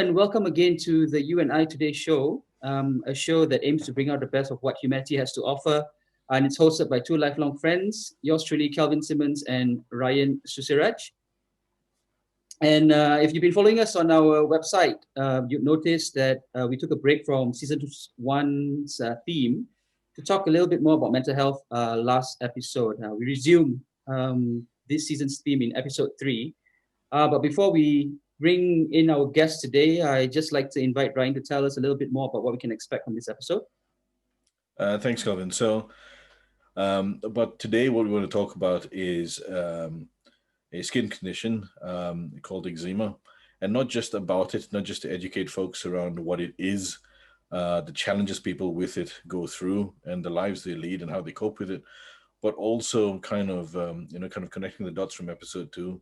and welcome again to the You and I Today show, a show that aims to bring out the best of what humanity has to offer. And it's hosted by two lifelong friends, yours truly, Kelvin Simmons and Ryan Susiraj. And if you've been following us on our website, you've noticed that we took a break from season one's theme to talk a little bit more about mental health last episode. We resume this season's theme in episode 3. But before we bring in our guest today, I'd just like to invite Ryan to tell us a little bit more about what we can expect from this episode. Thanks, Calvin. But today what we want to talk about is a skin condition called eczema, and not just about it, not just to educate folks around what it is, the challenges people with it go through, and the lives they lead and how they cope with it, but also kind of connecting the dots from episode 2.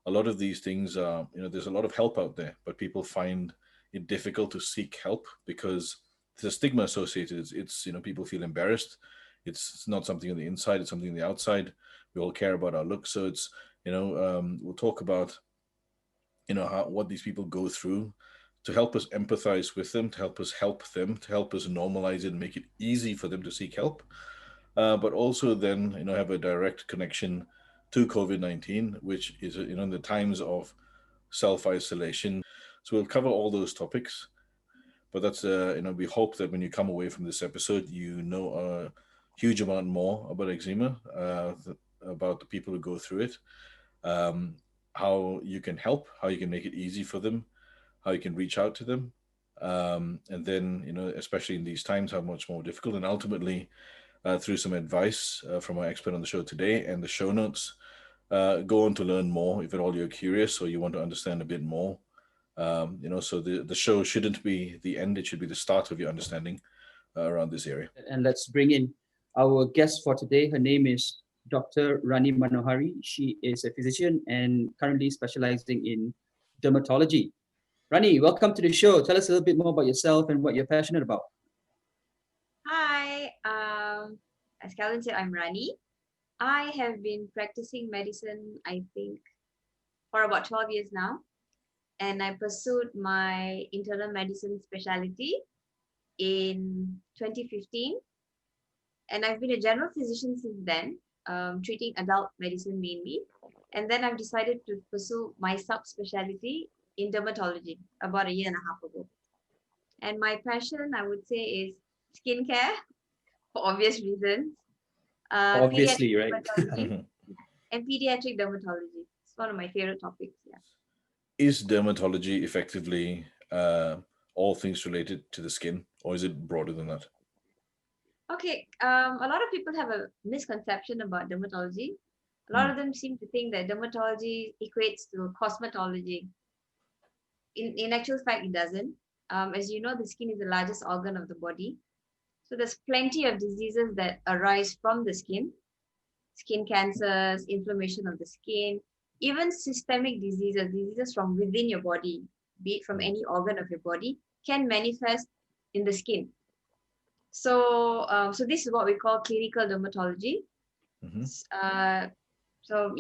A lot of these things are, there's a lot of help out there, but people find it difficult to seek help because there's a stigma associated. It's people feel embarrassed. It's not something on the inside, it's something on the outside. We all care about our looks. So it's, we'll talk about, what these people go through to help us empathize with them, to help us normalize it and make it easy for them to seek help. But also then, have a direct connection to COVID-19, which is, in the times of self-isolation. So we'll cover all those topics. But that's, we hope that when you come away from this episode, you know a huge amount more about eczema, about the people who go through it, how you can help, how you can make it easy for them, how you can reach out to them. And then, especially in these times, how much more difficult, and ultimately through some advice from our expert on the show today and the show notes, go on to learn more if at all you're curious or you want to understand a bit more. So the show shouldn't be the end, it should be the start of your understanding around this area. And let's bring in our guest for today. Her name is Dr. Rani Manohari. She is a physician and currently specializing in dermatology. Rani, welcome to the show. Tell us a little bit more about yourself and what you're passionate about. Hi, as Calvin said, I'm Rani. I have been practicing medicine, I think, for about 12 years now. And I pursued my internal medicine specialty in 2015. And I've been a general physician since then, treating adult medicine mainly. And then I've decided to pursue my subspecialty in dermatology about 1.5 years ago. And my passion, I would say, is skincare for obvious reasons. Obviously, right? And pediatric dermatology. It's one of my favorite topics. Yeah. Is dermatology effectively all things related to the skin, or is it broader than that? Okay, a lot of people have a misconception about dermatology. A lot of them seem to think that dermatology equates to cosmetology. In actual fact, it doesn't. As you know, the skin is the largest organ of the body. So there's plenty of diseases that arise from the skin cancers, inflammation of the skin, even systemic diseases from within your body, be it from any organ of your body, can manifest in the skin. So, so this is what we call clinical dermatology. Mm-hmm. So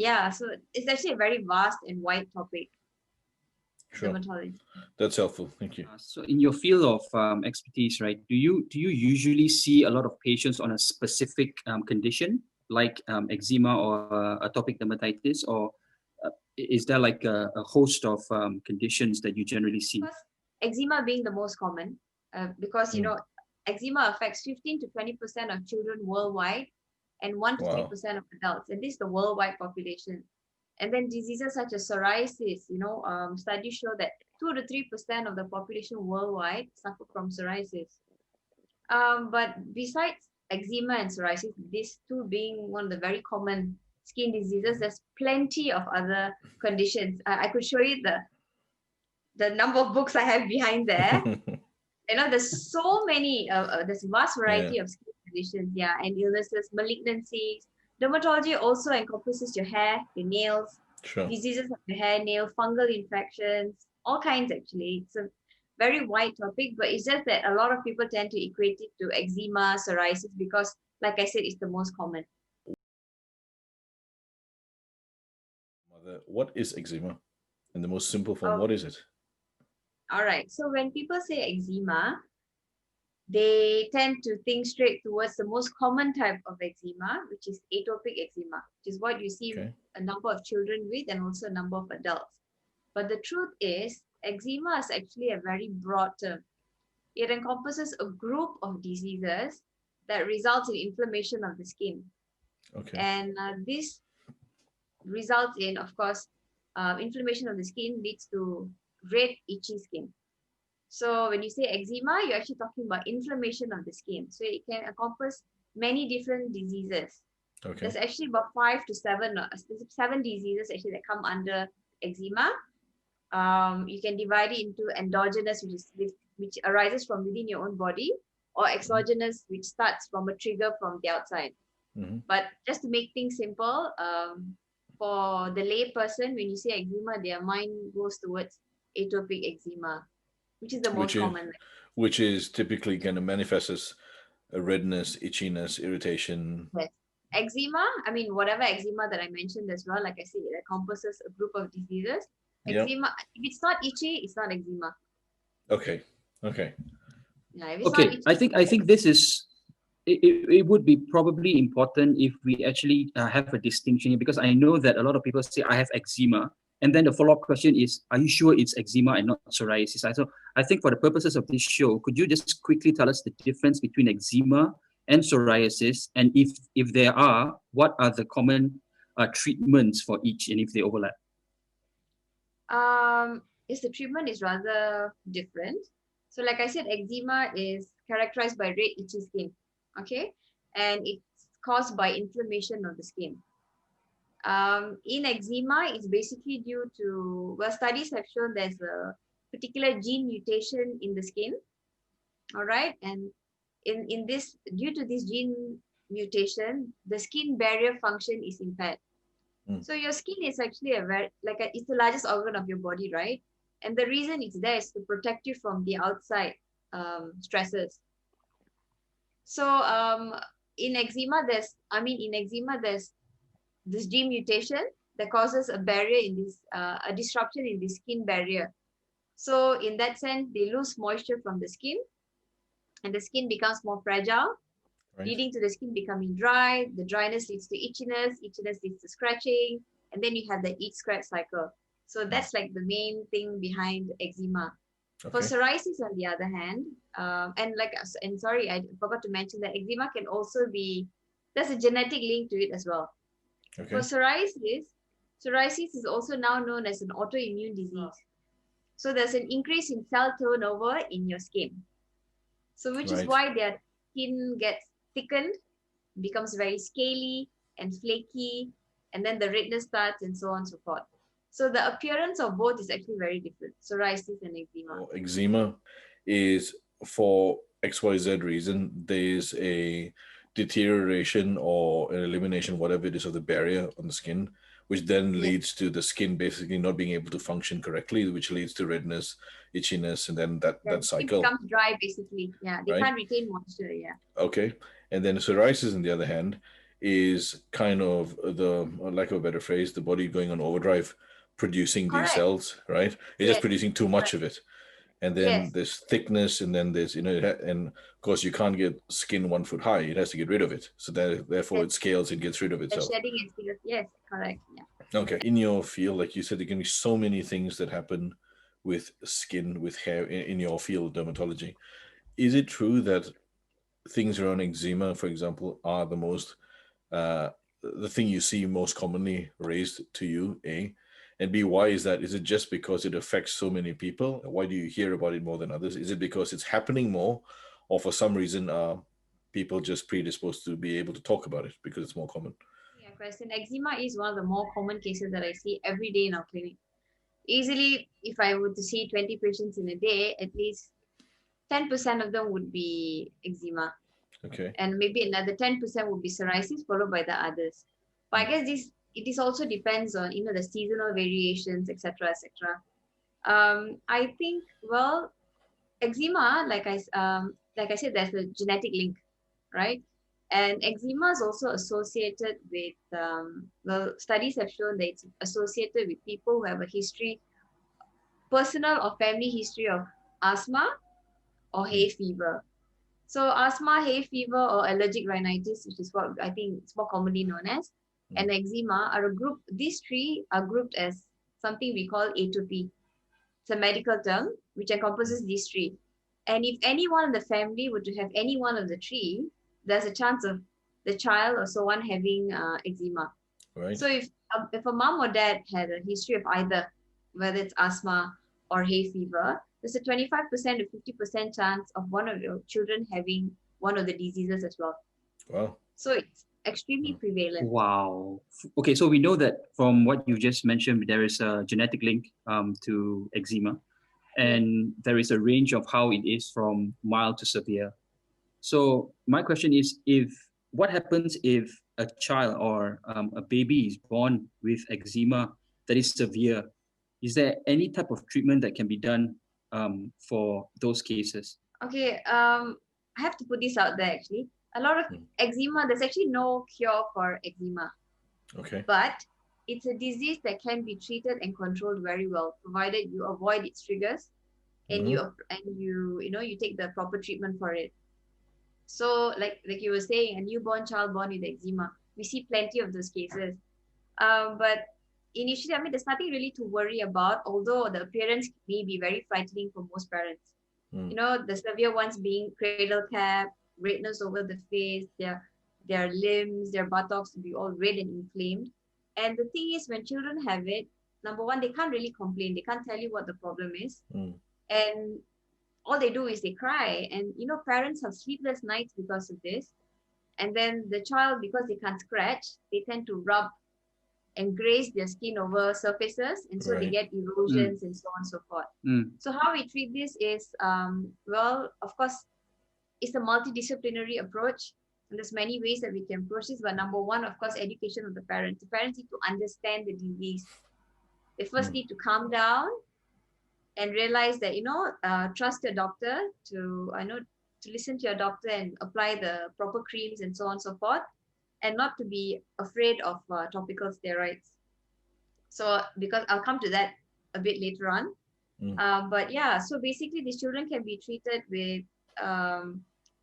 it's actually a very vast and wide topic. Sure. Dermatology. That's helpful. Thank you. So in your field of expertise, right, do you usually see a lot of patients on a specific condition like eczema or atopic dermatitis, or is there like a host of conditions that you generally see? First, eczema being the most common, because eczema affects 15 to 20% of children worldwide and 1 to 3% of adults, and this is the worldwide population. And then diseases such as psoriasis, studies show that 2 to 3% of the population worldwide suffer from psoriasis. But besides eczema and psoriasis, these two being one of the very common skin diseases, there's plenty of other conditions. I could show you the number of books I have behind there. There's so many, there's a vast variety of skin conditions, and illnesses, malignancies. Dermatology also encompasses your hair, your nails, diseases of the hair, nail, fungal infections, all kinds actually. It's a very wide topic, but it's just that a lot of people tend to equate it to eczema, psoriasis, because, like I said, it's the most common. Mother, what is eczema? In the most simple form, what is it? All right. So when people say eczema, they tend to think straight towards the most common type of eczema, which is atopic eczema, which is what you see a number of children with and also a number of adults. But the truth is, eczema is actually a very broad term. It encompasses a group of diseases that results in inflammation of the skin. Okay. And this results in, of course, inflammation of the skin leads to red, itchy skin. So when you say eczema, you're actually talking about inflammation of the skin. So it can encompass many different diseases. Okay. There's actually about 7 diseases actually that come under eczema. You can divide it into endogenous, which arises from within your own body, or exogenous, which starts from a trigger from the outside. But just to make things simple, for the lay person, when you say eczema, their mind goes towards atopic eczema, which is the most common. Which is typically going to manifest as a redness, itchiness, irritation. Yes. Eczema, I mean, whatever eczema that I mentioned as well, like I said, it encompasses a group of diseases. Eczema, if it's not itchy, it's not eczema. Okay. Okay. Yeah, if it's not itchy, I think this is it would be probably important if we actually have a distinction here, because I know that a lot of people say I have eczema, and then the follow-up question is, are you sure it's eczema and not psoriasis? So I think for the purposes of this show, could you just quickly tell us the difference between eczema and psoriasis, and if there are, what are the common treatments for each, and if they overlap? Yes, the treatment is rather different. So like I said, eczema is characterized by red, itchy skin. Okay, and it's caused by inflammation of the skin. In eczema, it's basically due to, well, studies have shown there's a particular gene mutation in the skin. All right, and in this, due to this gene mutation, the skin barrier function is impaired. So your skin is actually it's the largest organ of your body, right? And the reason it's there is to protect you from the outside stresses. So in eczema, there's this gene mutation that causes a barrier in this, a disruption in the skin barrier. So in that sense, they lose moisture from the skin, and the skin becomes more fragile, leading to the skin becoming dry. The dryness leads to itchiness, itchiness leads to scratching, and then you have the itch scratch cycle. So that's like the main thing behind eczema. For psoriasis, on the other hand, and sorry, I forgot to mention that eczema can also be, there's a genetic link to it as well. For psoriasis is also now known as an autoimmune disease. So there's an increase in cell turnover in your skin. So which is why their skin gets thickened, becomes very scaly and flaky, and then the redness starts and so on and so forth. So the appearance of both is actually very different, psoriasis and eczema. Eczema is, for XYZ reason, there's a deterioration or an elimination, whatever it is, of the barrier on the skin, which then leads to the skin basically not being able to function correctly, which leads to redness, itchiness, and then that cycle. It becomes dry, basically. Yeah, they can't retain moisture. Yeah. Okay. And then psoriasis, on the other hand, is kind of the, lack of a better phrase, the body going on overdrive, producing these cells, right? It's just producing too much of it. And then there's thickness, and then there's, and of course you can't get skin 1 foot high. It has to get rid of it. So therefore it scales and gets rid of itself. The shedding is, yes, correct. Yeah. Okay. In your field, like you said, there can be so many things that happen with skin, with hair in your field, dermatology. Is it true that things around eczema, for example, are the most, the thing you see most commonly raised to you, A? And B, why is that? Is it just because it affects so many people? Why do you hear about it more than others? Is it because it's happening more, or for some reason are people just predisposed to be able to talk about it because it's more common? Yeah, question. Eczema is one of the more common cases that I see every day in our clinic. Easily, if I were to see 20 patients in a day, at least 10% of them would be eczema. Okay. And maybe another 10% would be psoriasis, followed by the others. But I guess it also depends on, the seasonal variations, etc., etc. I think, well, eczema, like I said, there's a genetic link, right? And eczema is also associated with, studies have shown that it's associated with people who have a history, personal or family history of asthma or hay fever. So asthma, hay fever, or allergic rhinitis, which is what I think it's more commonly known as, and eczema are a group. These three are grouped as something we call atopy. It's a medical term which encompasses these three. And if anyone in the family were to have any one of the three, there's a chance of the child or so on having eczema. Right. So if a mom or dad had a history of either, whether it's asthma or hay fever, there's a 25% to 50% chance of one of your children having one of the diseases as well. Wow. So it's extremely prevalent. Wow. Okay, so we know that from what you just mentioned, there is a genetic link to eczema, and there is a range of how it is from mild to severe. So my question is, what happens if a child or a baby is born with eczema that is severe? Is there any type of treatment that can be done for those cases? Okay, I have to put this out there actually. A lot of eczema, there's actually no cure for eczema. Okay. But it's a disease that can be treated and controlled very well, provided you avoid its triggers and you take the proper treatment for it. So like you were saying, a newborn child born with eczema, we see plenty of those cases. But initially, I mean, there's nothing really to worry about, although the appearance may be very frightening for most parents. You know, the severe ones being cradle cap, redness over the face, their limbs, their buttocks to be all red and inflamed. And the thing is, when children have it, number one, they can't really complain. They can't tell you what the problem is. And all they do is they cry. And, you know, parents have sleepless nights because of this. And then the child, because they can't scratch, they tend to rub and graze their skin over surfaces, and so they get erosions and so on and so forth. So how we treat this is, well, of course, it's a multidisciplinary approach, and there's many ways that we can approach this. But number one, of course, education of the parents. The parents need to understand the disease. They first need to calm down and realize that, you know, trust your doctor to listen to your doctor and apply the proper creams and so on and so forth, and not to be afraid of topical steroids. So, because I'll come to that a bit later on. But yeah, so basically these children can be treated with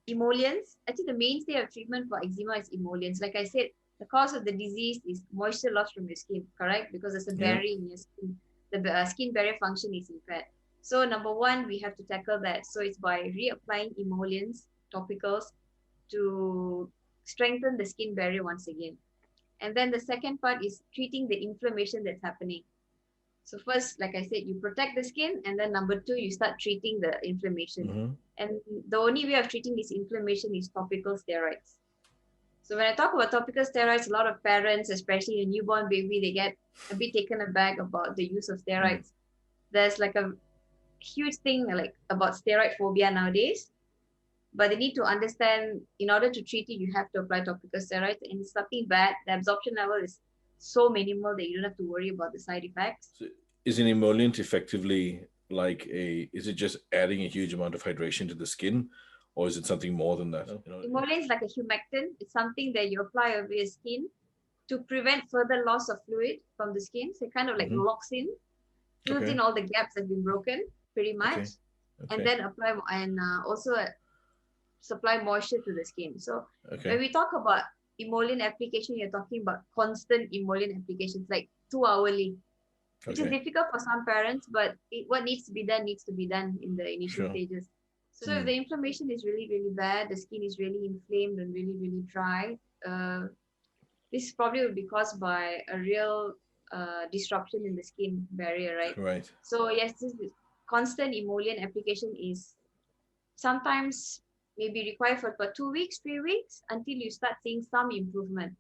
emollients. I think the mainstay of treatment for eczema is emollients. Like I said, the cause of the disease is moisture loss from your skin, correct? Because there's a barrier in your skin. The skin barrier function is impaired. So number one, we have to tackle that. So it's by reapplying emollients, topicals, to strengthen the skin barrier once again. And then the second part is treating the inflammation that's happening. So first, like I said, you protect the skin, and then number two, you start treating the inflammation. And the only way of treating this inflammation is topical steroids. So when I talk about topical steroids, a lot of parents, especially a newborn baby, they get a bit taken aback about the use of steroids. There's like a huge thing like about steroid phobia nowadays. But they need to understand, in order to treat it, you have to apply topical steroids, and it's nothing bad. The absorption level is so minimal that you don't have to worry about the side effects. So is an emollient effectively like is it just adding a huge amount of hydration to the skin, or is it something more than that? You know? Emollient is like a humectant. It's something that you apply over your skin to prevent further loss of fluid from the skin. So it kind of like locks in, fills in all the gaps that have been broken, pretty much, and then apply and also supply moisture to the skin. So when we talk about emollient application, you're talking about constant emollient applications, like 2 hourly, which is difficult for some parents, but what needs to be done in the initial stages. So if the inflammation is really, really bad, the skin is really inflamed and really, really dry, this probably will be caused by a real disruption in the skin barrier, right? Right. So yes, this constant emollient application is sometimes maybe required for 2 weeks, 3 weeks, until you start seeing some improvement.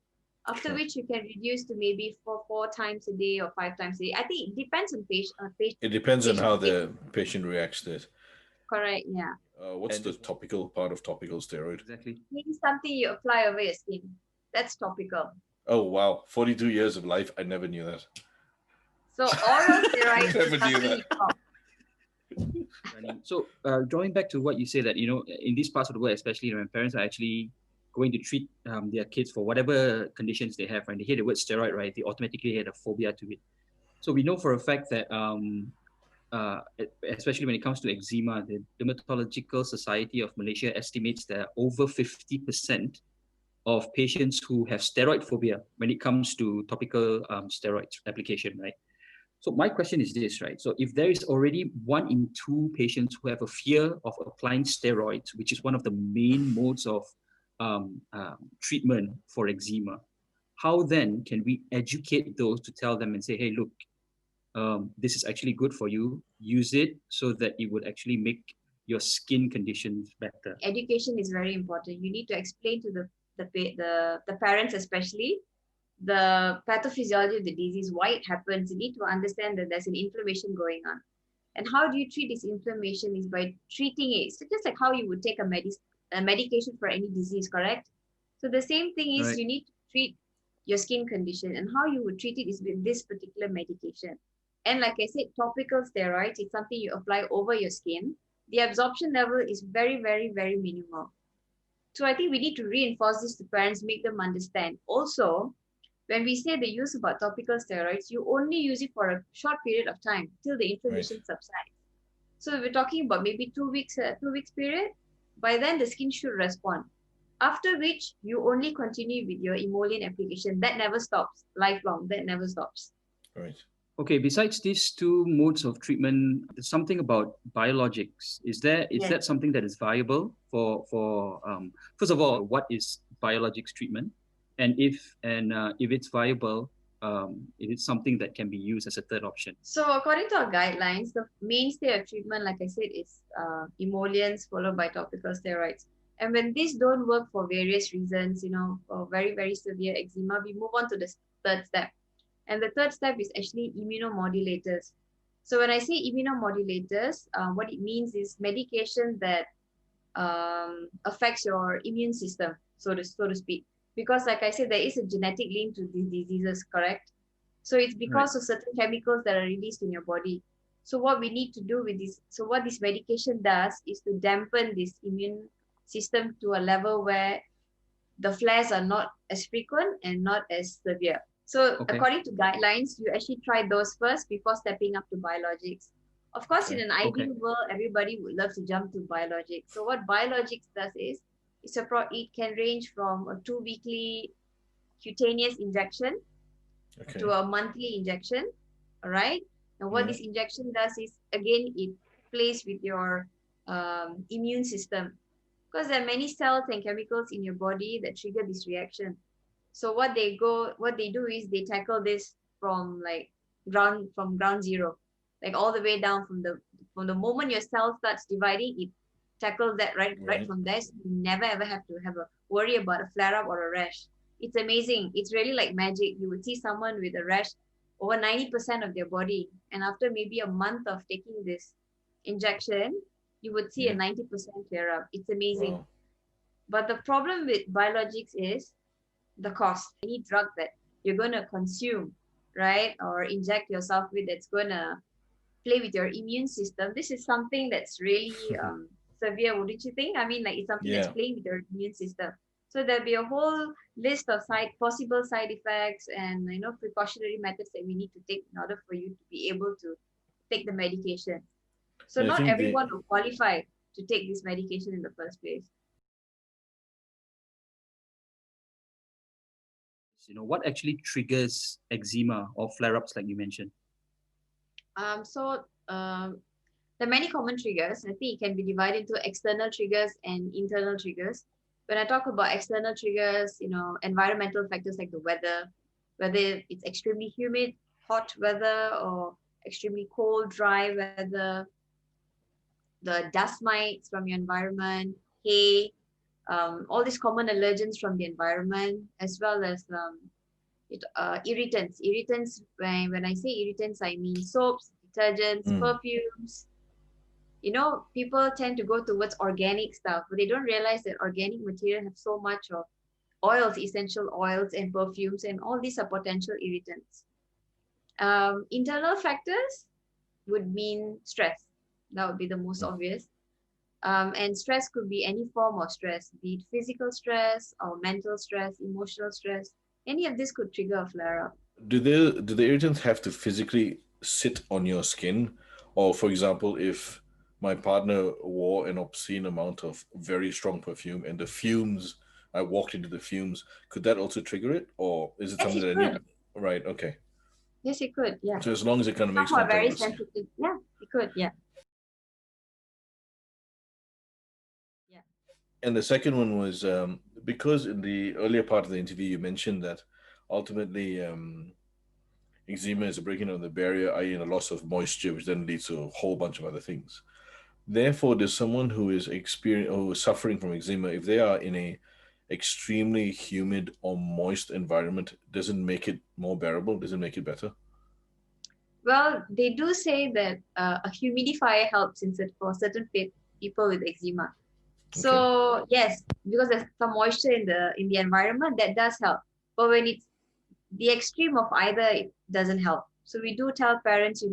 After which you can reduce to maybe four times a day or 5 times a day. I think it depends on patient. It depends on how the patient reacts to it. Correct, yeah. What's the topical part of topical steroid? Exactly. Means something you apply over your skin. That's topical. Oh, wow. 42 years of life. I never knew that. So oral steroid Never is knew something that. you pop. So drawing back to what you say, that, you know, in these parts of the world, especially when parents are actually going to treat their kids for whatever conditions they have, right? They hear the word steroid, right? They automatically have a phobia to it. So we know for a fact that especially when it comes to eczema, the Dermatological Society of Malaysia estimates that over 50% of patients who have steroid phobia when it comes to topical steroid application, right? So my question is this, right? So if there is already 1 in 2 patients who have a fear of applying steroids, which is one of the main modes of treatment for eczema, how then can we educate those to tell them and say, hey, look, this is actually good for you. Use it so that it would actually make your skin conditions better. Education is very important. You need to explain to the parents, especially the pathophysiology of the disease, why it happens. You need to understand that there's an inflammation going on. And how do you treat this inflammation is by treating it. So just like how you would take a medication for any disease, correct? So the same thing is you need to treat your skin condition, and how you would treat it is with this particular medication. And like I said, topical steroids, it's something you apply over your skin. The absorption level is very, very, very minimal. So I think we need to reinforce this to parents, make them understand. Also, when we say the use about topical steroids, you only use it for a short period of time till the inflammation subsides. So we're talking about maybe 2 weeks, 2 weeks period. By then, the skin should respond. After which, you only continue with your emollient application. That never stops, lifelong. That never stops. Right. Okay, besides these 2 modes of treatment, there's something about biologics. Is that something that is viable for first of all, what is biologics treatment? And if it's viable, if it's something that can be used as a third option. So according to our guidelines, the mainstay of treatment, like I said, is emollients followed by topical steroids. And when these don't work for various reasons, for very, very severe eczema, we move on to the third step. And the third step is actually immunomodulators. So when I say immunomodulators, what it means is medication that affects your immune system, so to speak. Because like I said, there is a genetic link to these diseases, correct? So it's because of certain chemicals that are released in your body. So what we need to do with this, so what this medication does is to dampen this immune system to a level where the flares are not as frequent and not as severe. So according to guidelines, you actually try those first before stepping up to biologics. Of course, in an ideal world, everybody would love to jump to biologics. So what biologics does is, it can range from a 2-weekly cutaneous injection to a monthly injection. All right. And what this injection does is, again, it plays with your immune system, because there are many cells and chemicals in your body that trigger this reaction. So what they do is they tackle this from ground zero, like all the way down from the moment your cell starts dividing, it tackles that right from there. So you never ever have to have a worry about a flare up or a rash. It's amazing. It's really like magic. You would see someone with a rash over 90% of their body, and after maybe a month of taking this injection, you would see a 90% clear up. It's amazing. Wow. But the problem with biologics is the cost. Any drug that you're going to consume, right, or inject yourself with, that's going to play with your immune system. This is something that's really severe, wouldn't you think? I mean, like, it's something that's playing with your immune system. So there'll be a whole list of possible side effects and precautionary methods that we need to take in order for you to be able to take the medication. So not everyone will qualify to take this medication in the first place. What actually triggers eczema or flare-ups, like you mentioned? There are many common triggers. I think it can be divided into external triggers and internal triggers. When I talk about external triggers, environmental factors like the weather, whether it's extremely humid, hot weather, or extremely cold, dry weather, the dust mites from your environment, hay, all these common allergens from the environment, as well as irritants. Irritants, when I say irritants, I mean soaps, detergents, perfumes. People tend to go towards organic stuff, but they don't realize that organic material have so much of oils, essential oils and perfumes, and all these are potential irritants. Internal factors would mean stress. That would be the most obvious. And stress could be any form of stress, be it physical stress or mental stress, emotional stress. Any of this could trigger a flare-up. Do the irritants have to physically sit on your skin, Or for example, if my partner wore an obscene amount of very strong perfume and the fumes, I walked into the fumes, could that also trigger it? Or is it Yes, something it that I need? could. Right, okay. Yes, it could. Yeah. So as long as it kind of Some makes who no are very difference. sensitive. Yeah, it could. Yeah. Yeah. And the second one was because in the earlier part of the interview you mentioned that ultimately eczema is a breaking of the barrier, i.e., a loss of moisture, which then leads to a whole bunch of other things. Therefore, does someone who is who is suffering from eczema, if they are in a extremely humid or moist environment, doesn't make it more bearable? Doesn't make it better? Well, they do say that a humidifier helps for certain people with eczema. Okay. So yes, because there's some moisture in the environment, that does help. But when it's the extreme of either, it doesn't help. So we do tell parents,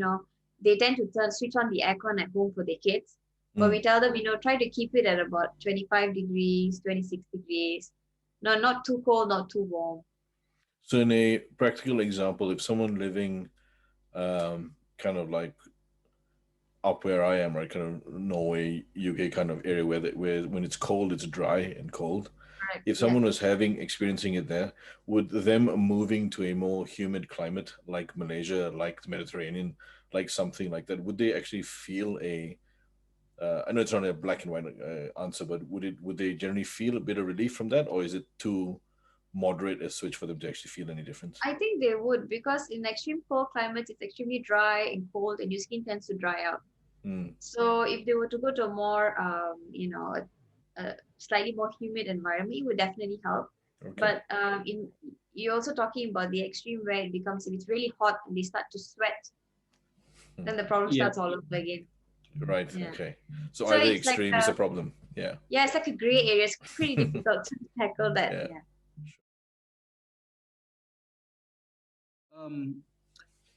they tend to switch on the aircon at home for their kids. But we Mm. tell them, try to keep it at about 25 degrees, 26 degrees. No, not too cold, not too warm. So, in a practical example, if someone living kind of like up where I am, right, kind of Norway, UK kind of area where when it's cold, it's dry and cold. Correct. If Yes. someone was experiencing it there, would them moving to a more humid climate like Malaysia, like the Mediterranean, like something like that, would they actually feel a I know it's not a black and white answer, but would they generally feel a bit of relief from that, or is it too moderate a switch for them to actually feel any difference? I think they would, because in extreme cold climates, it's extremely dry and cold, and your skin tends to dry out. Mm, So if they were to go to a more, a slightly more humid environment, it would definitely help. okay. But you're also talking about the extreme where it becomes, if it's really hot and they start to sweat, Mm, then the problem Yeah. starts all over again. right. Yeah. Okay. So So either it's like, extreme is a problem. Yeah. yeah, it's like a gray area. It's pretty difficult to tackle that. Yeah. Yeah. Um,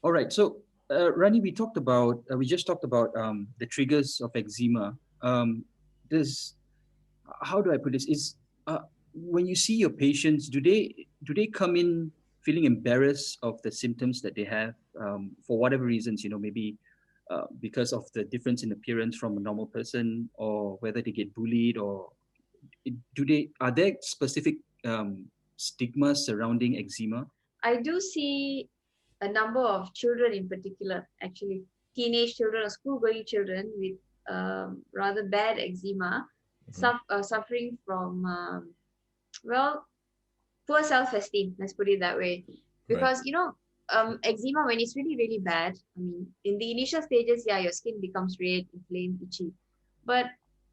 all right. So, Rani, we just talked about the triggers of eczema. This, how do I put this? Is when you see your patients, do they come in feeling embarrassed of the symptoms that they have for whatever reasons? Maybe because of the difference in appearance from a normal person, or whether they get bullied, or are there specific stigmas surrounding eczema? I do see a number of children in particular, actually, teenage children or school-going children with rather bad eczema, Mhm. suffering from, well, poor self-esteem, let's put it that way. Right. Because, eczema, when it's really, really bad, I mean, in the initial stages, yeah, your skin becomes red, inflamed, itchy. But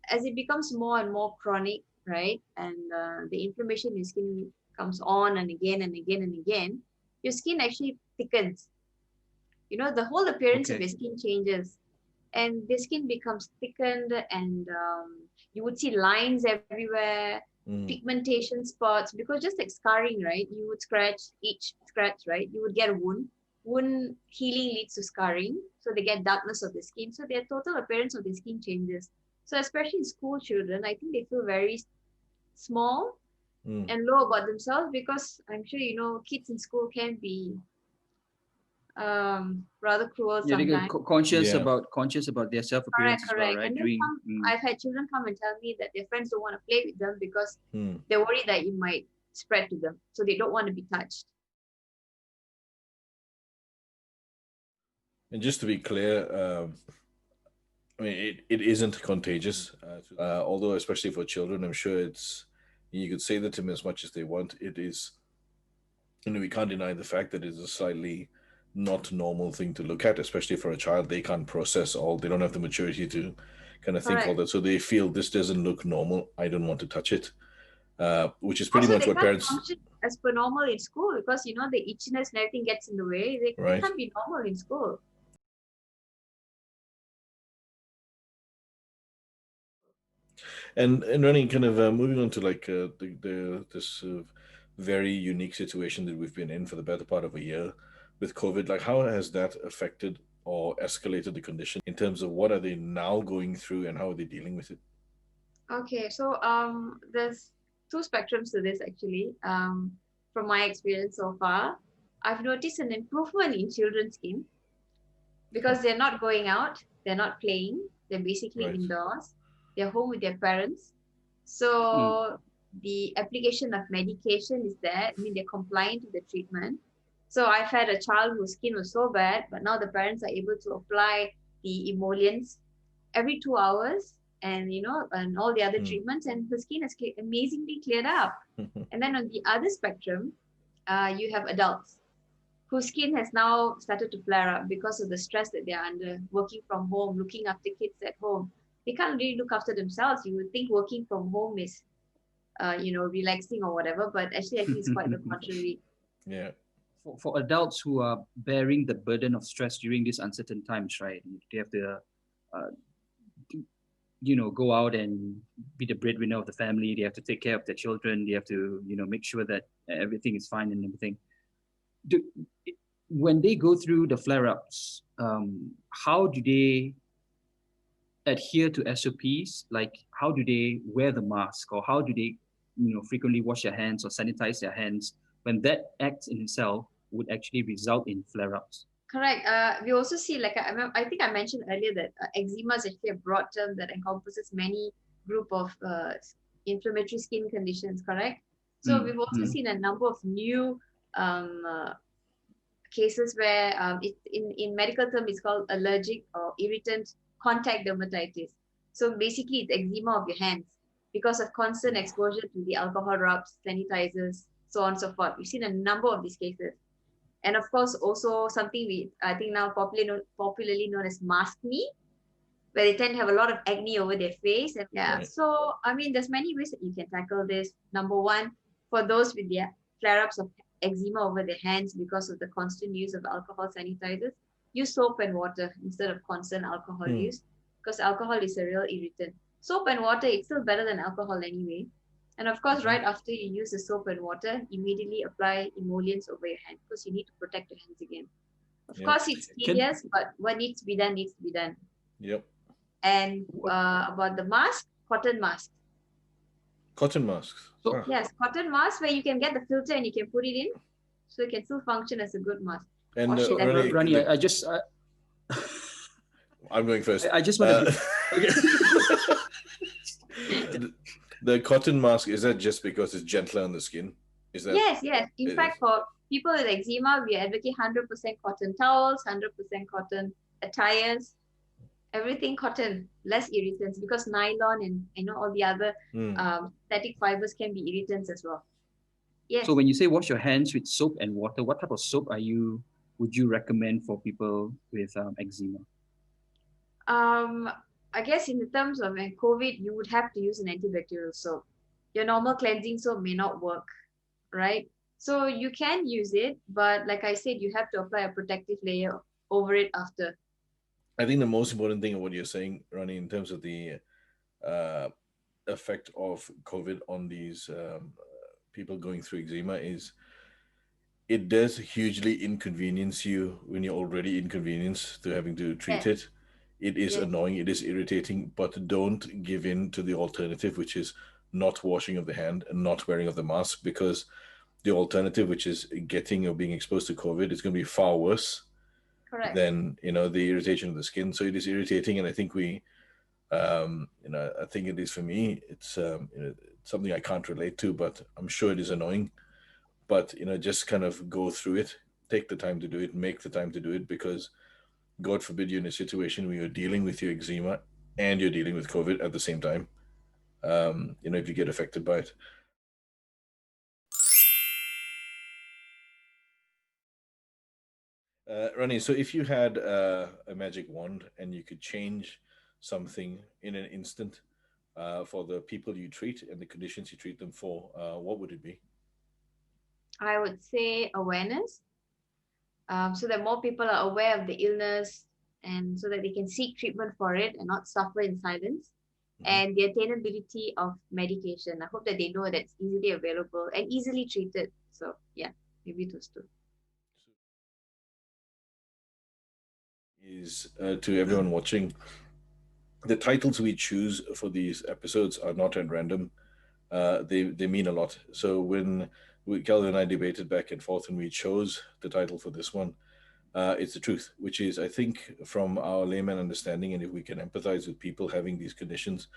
as it becomes more and more chronic, right, and the inflammation in your skin comes on and again and again and again, your skin actually thickens. The whole appearance of Okay. your skin changes, and the skin becomes thickened, and you would see lines everywhere, Mm, pigmentation spots, because just like scarring, right? You would scratch each scratch, right? You would get a wound healing leads to scarring, so they get darkness of the skin, so their total appearance of the skin changes. So especially in school children, I think they feel very small mm. and low about themselves, because I'm sure kids in school can be rather cruel Yeah, they get sometimes. Yeah. conscious about their self Correct, appearance as well, correct. right? And then Doing I've had children come and tell me that their friends don't want to play with them because Mm. they're worried that it might spread to them. So they don't want to be touched. And just to be clear, I mean, it isn't contagious, although especially for children, I'm sure you could say that to them as much as they want. It is, we can't deny the fact that it's a slightly not normal thing to look at, especially for a child. They can't process they don't have the maturity to kind of think all Correct. that. So they feel this doesn't look normal. I don't want to touch it, which is pretty Also, much they what can't parents, function as per normal in school because the itchiness and everything gets in the way. They right? can't be normal in school. And running kind of moving on to like the this very unique situation that we've been in for the better part of a year with COVID. Like, how has that affected or escalated the condition in terms of what are they now going through and how are they dealing with it? Okay, so there's two spectrums to this actually. From my experience so far, I've noticed an improvement in children's skin Huh. because they're not going out. They're not playing. They're basically Right. indoors. They're home with their parents. So the application of medication is there. I mean, they're compliant to the treatment. So I've had a child whose skin was so bad, but now the parents are able to apply the emollients every 2 hours, and and all the other treatments, and the skin has amazingly cleared up. And then on the other spectrum, you have adults whose skin has now started to flare up because of the stress that they're under, working from home, looking after kids at home. They can't really look after themselves. You would think working from home is, relaxing or whatever, but actually I think it's quite the contrary. Yeah. For adults who are bearing the burden of stress during these uncertain times, right? They have to, uh, go out and be the breadwinner of the family. They have to take care of their children. They have to, make sure that everything is fine and everything. When they go through the flare-ups, how do they adhere to SOPs? Like, how do they wear the mask, or how do they, frequently wash their hands or sanitize their hands, when that act in itself would actually result in flare-ups? Correct. We also see, like I think I mentioned earlier, that eczema is actually a broad term that encompasses many group of inflammatory skin conditions. Correct. So we've also seen a number of new cases where in medical term it's called allergic or irritant contact dermatitis. So basically it's eczema of your hands because of constant exposure to the alcohol rubs, sanitizers, so on and so forth. We've seen a number of these cases. And of course, also something I think now popularly known as maskne, where they tend to have a lot of acne over their face. And yeah, so I mean, there's many ways that you can tackle this. Number one, for those with their flare-ups of eczema over their hands because of the constant use of alcohol sanitizers, use soap and water instead of constant alcohol use, because alcohol is a real irritant. Soap and water, it's still better than alcohol anyway. And of course, right after you use the soap and water, immediately apply emollients over your hand, because you need to protect your hands again. Of course, it's tedious, but what needs to be done needs to be done. Yep. And about the mask, cotton mask. Cotton masks. So, yes, cotton mask where you can get the filter and you can put it in, so it can still function as a good mask. And Rani, I'm going first. I just want to. The cotton mask, is that just because it's gentler on the skin? Is that? Yes. In fact, for people with eczema, we advocate 100% cotton towels, 100% cotton attires, everything cotton, less irritants, because nylon and all the other synthetic fibers can be irritants as well. Yes. So when you say wash your hands with soap and water, what type of soap would you recommend for people with eczema? I guess in the terms of COVID, you would have to use an antibacterial soap. Your normal cleansing soap may not work, right? So you can use it, but like I said, you have to apply a protective layer over it after. I think the most important thing of what you're saying, Rani, in terms of the effect of COVID on these people going through eczema, is it does hugely inconvenience you when you're already inconvenienced to having to treat it. It is annoying, it is irritating, but don't give in to the alternative, which is not washing of the hand and not wearing of the mask, because the alternative, which is getting or being exposed to COVID, is going to be far worse than, the irritation of the skin. So it is irritating. And I think I think it is for me, it's something I can't relate to, but I'm sure it is annoying. But, just kind of go through it, take the time to do it, make the time to do it, because God forbid you're in a situation where you're dealing with your eczema and you're dealing with COVID at the same time, if you get affected by it. Rani, so if you had a magic wand and you could change something in an instant for the people you treat and the conditions you treat them for, what would it be? I would say awareness. So that more people are aware of the illness, and so that they can seek treatment for it and not suffer in silence. And the attainability of medication. I hope that they know that it's easily available and easily treated. So yeah, maybe those two. Is to everyone watching, the titles we choose for these episodes are not at random. They mean a lot. So when Kelvin and I debated back and forth and we chose the title for this one, It's the truth, which is, I think, from our layman understanding, and if we can empathize with people having these conditions,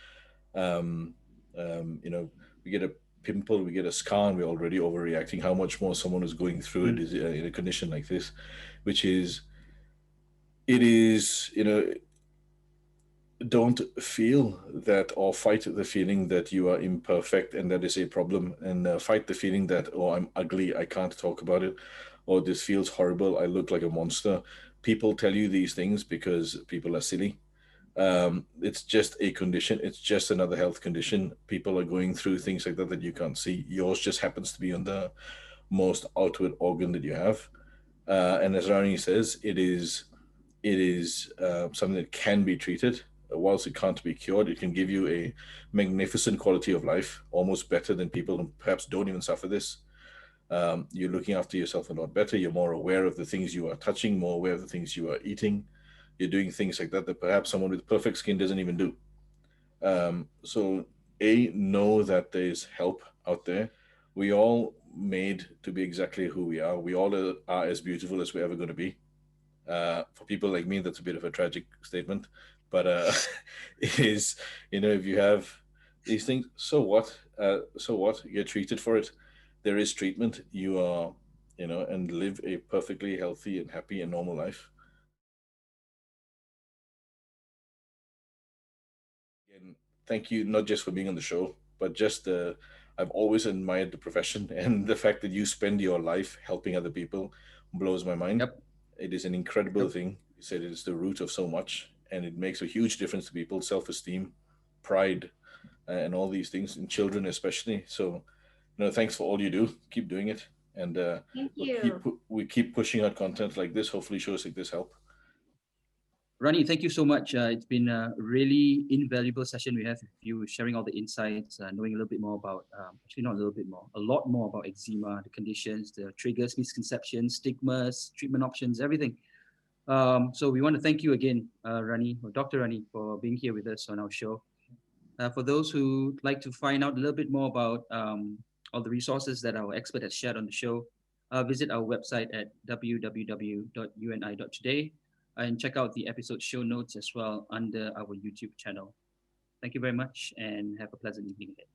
um, you know, we get a pimple, we get a scar, and we're already overreacting. How much more someone who's going through it is in a condition like this, which is, it is, don't feel that, or fight the feeling that you are imperfect and that is a problem, and fight the feeling that, oh, I'm ugly, I can't talk about it, or this feels horrible, I look like a monster. People tell you these things because people are silly. It's just a condition, it's just another health condition. People are going through things like that that you can't see. Yours just happens to be on the most outward organ that you have. And as Rani says, it is something that can be treated. Whilst it can't be cured, it can give you a magnificent quality of life, almost better than people who perhaps don't even suffer this. You're looking after yourself a lot better. You're more aware of the things you are touching, more aware of the things you are eating. You're doing things like that that perhaps someone with perfect skin doesn't even do. So, know that there's help out there. We all made to be exactly who we are. We all are as beautiful as we're ever going to be. For people like me, that's a bit of a tragic statement, but it is, if you have these things, so what? So what? You're treated for it. There is treatment. You are, and live a perfectly healthy and happy and normal life. And thank you, not just for being on the show, but just I've always admired the profession and the fact that you spend your life helping other people blows my mind. Yep. It is an incredible Yep. thing. You said it is the root of so much, and it makes a huge difference to people, self-esteem, pride, and all these things in children especially. So, thanks for all you do. Keep doing it, and Thank we'll you. we keep pushing out content like this. Hopefully, shows like this help. Rani, thank you so much. It's been a really invaluable session we have with you, sharing all the insights, knowing a little bit more about, actually not a little bit more, a lot more about eczema, the conditions, the triggers, misconceptions, stigmas, treatment options, everything. So we want to thank you again, Rani, or Dr. Rani, for being here with us on our show. For those who'd like to find out a little bit more about all the resources that our expert has shared on the show, visit our website at www.uni.today and check out the episode show notes as well under our YouTube channel. Thank you very much and have a pleasant evening ahead.